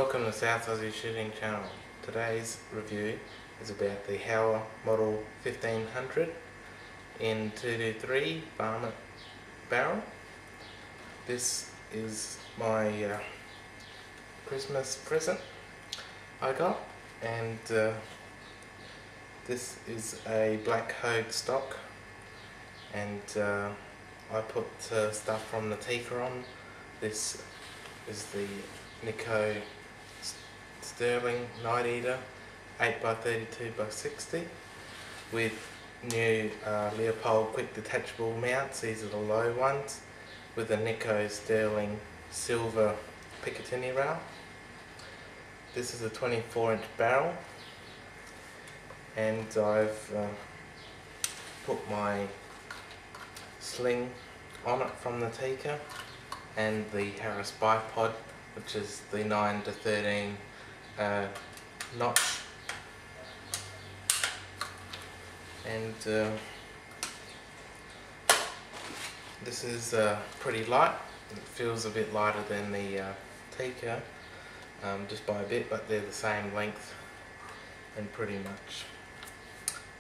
Welcome to South Aussie Shooting Channel. Today's review is about the Howa Model 1500 in 223 varmint barrel. This is my Christmas present I got, and this is a black Hogue stock, and I put stuff from the Tikka on. This is the Nikko Sterling Night Eater 8x32x60 with new Leopold quick detachable mounts. These are the low ones, with a Nikko Sterling silver Picatinny rail. This is a 24-inch barrel, and I've put my sling on it from the Tikka, and the Harris bipod, which is the 9 to 13 notch, and this is pretty light. It feels a bit lighter than the Tikka, just by a bit, but they're the same length and pretty much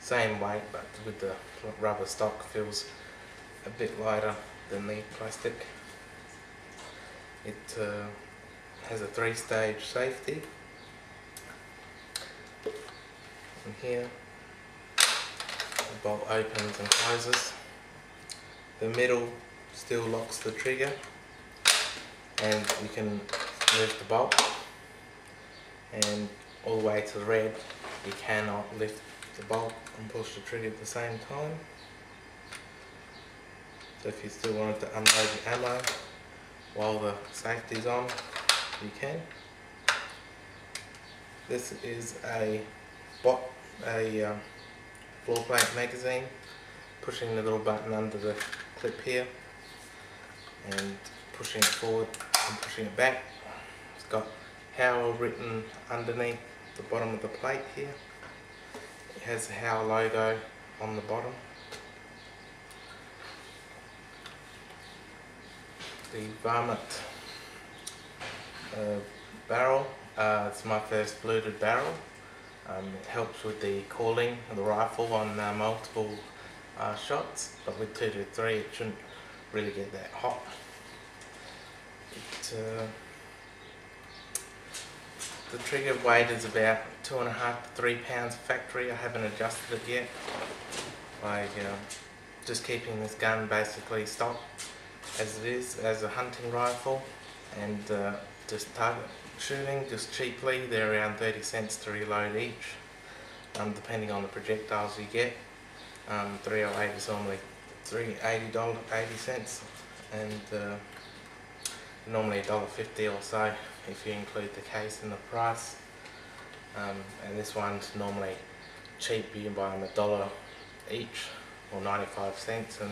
same weight, but with the rubber stock feels a bit lighter than the plastic. It has a 3-stage safety, and here the bolt opens and closes. The middle still locks the trigger, and you can move the bolt, and all the way to the red you cannot lift the bolt and push the trigger at the same time. So if you still wanted to unload your ammo while the safety's on, you can. This is a floor plate magazine. Pushing the little button under the clip here and pushing it forward and pushing it back. It's got Howa written underneath the bottom of the plate here. It has the Howa logo on the bottom. The varmint barrel, it's my first fluted barrel. It helps with the calling of the rifle on multiple shots, but with 223 it shouldn't really get that hot. The trigger weight is about 2.5 to 3 pounds factory. I haven't adjusted it yet by just keeping this gun basically stock as it is, as a hunting rifle, and just target shooting just cheaply. They're around 30 cents to reload each, depending on the projectiles you get. 308 is normally $80.80, and normally $1.50 or so if you include the case in the price. And this one's normally cheap. You can buy them $1 each, or 95 cents, and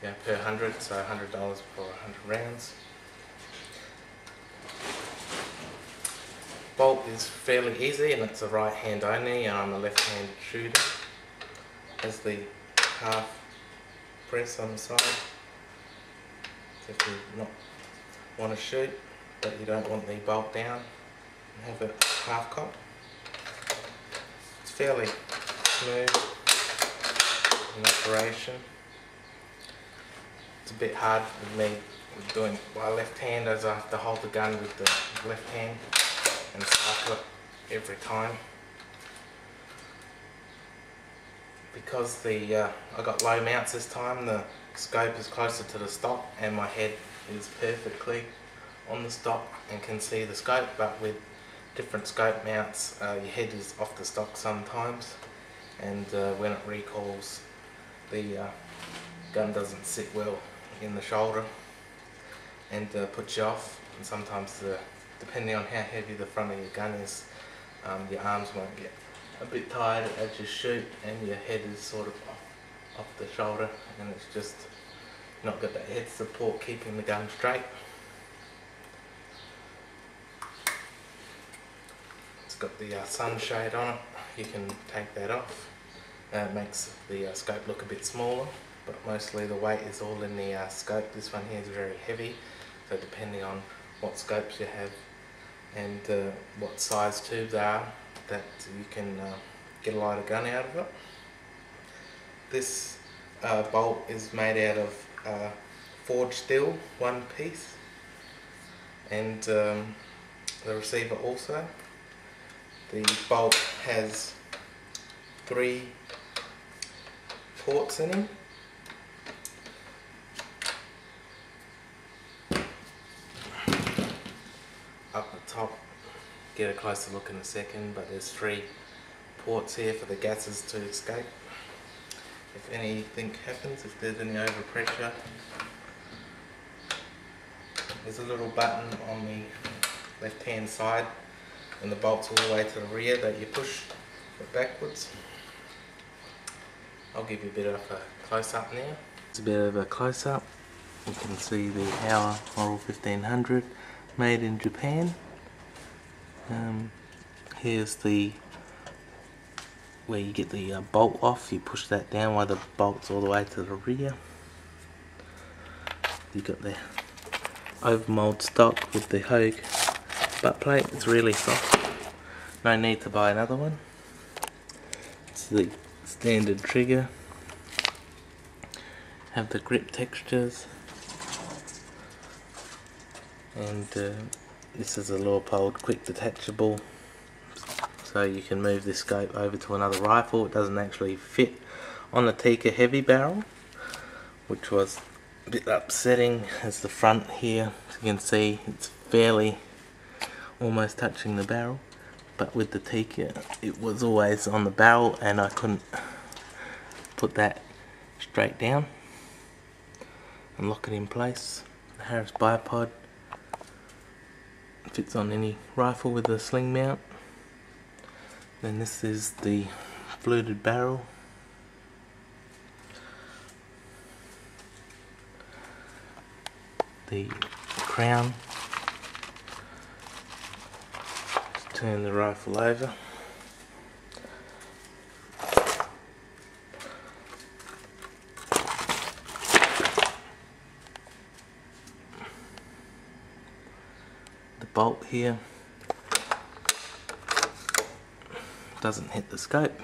they're per 100, so $100 for 100 rounds. Bolt is fairly easy, and it's a right hand only, and I'm a left-handed shooter. Has the half press on the side, so if you not want to shoot but you don't want the bolt down, and have it half cocked. It's fairly smooth in operation. It's a bit hard with me doing by left hand, as I have to hold the gun with the left hand and cycle it every time. Because I got low mounts this time, the scope is closer to the stock, and my head is perfectly on the stock and can see the scope. But with different scope mounts, your head is off the stock sometimes, and when it recoils, the gun doesn't sit well in the shoulder and puts you off. And sometimes, depending on how heavy the front of your gun is, your arms won't get a bit tired as you shoot, and your head is sort of off the shoulder, and it's just not got that head support keeping the gun straight. It's got the sunshade on it. You can take that off. It makes the scope look a bit smaller, but mostly the weight is all in the scope. This one here is very heavy, so depending on what scopes you have, and what size tubes are that you can get a lighter gun out of it. This bolt is made out of forged steel, one piece, and the receiver also. The bolt has 3 ports in him. Up the top, get a closer look in a second, but there's 3 ports here for the gases to escape. If anything happens, if there's any overpressure, there's a little button on the left hand side and the bolt's all the way to the rear that you push it backwards. I'll give you a bit of a close-up now. It's a bit of a close-up. You can see the Howa M1500 made in Japan. Here's the where you get the bolt off. You push that down while the bolt's all the way to the rear. You got the overmold stock with the Hogue butt plate. It's really soft. No need to buy another one. It's the standard trigger. Have the grip textures, and this is a Leupold quick detachable, so you can move this scope over to another rifle. It doesn't actually fit on the Tikka heavy barrel, which was a bit upsetting, as the front here, as you can see, it's fairly almost touching the barrel, but with the Tikka it was always on the barrel and I couldn't put that straight down and lock it in place. The Harris bipod fits on any rifle with a sling mount. Then this is the Fluted Barrel. The crown. Just turn the rifle over. The bolt here doesn't hit the scope.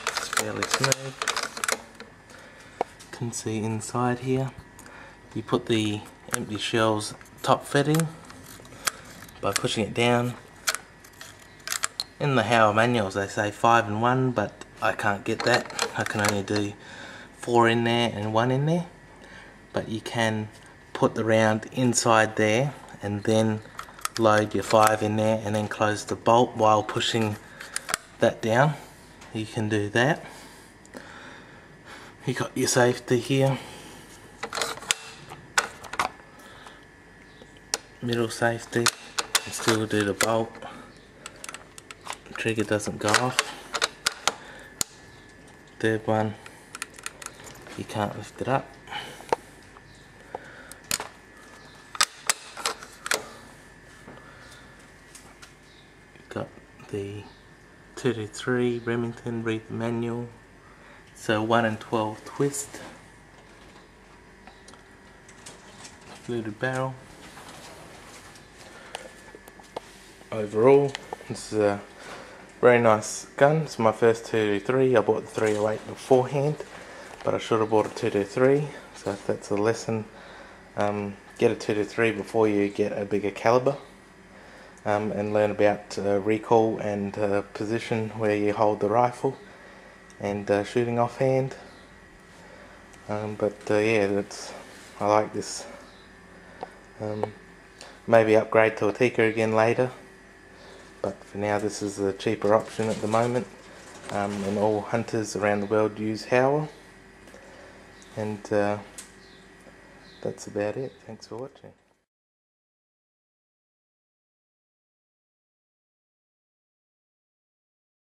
It's fairly smooth. You can see inside here, you put the empty shell's top fitting by pushing it down. In the Howa manuals they say 5 and 1, but I can't get that. I can only do 4 in there and 1 in there. But you can put the round inside there and then load your 5 in there and then close the bolt while pushing that down. You can do that. You got your safety here, middle safety, and still do the bolt. The trigger doesn't go off. Third one, you can't lift it up. Got the 223 Remington Reef manual. So 1 and 12 twist. Fluted barrel. Overall, this is a very nice gun. It's my first 223. I bought the 308 beforehand, but I should have bought a 223. So if that's a lesson, get a 223 before you get a bigger caliber. And learn about recoil and position where you hold the rifle and shooting offhand. Yeah, I like this. Maybe upgrade to a Tikka again later, but for now this is the cheaper option at the moment. And all hunters around the world use Howa, and that's about it. Thanks for watching.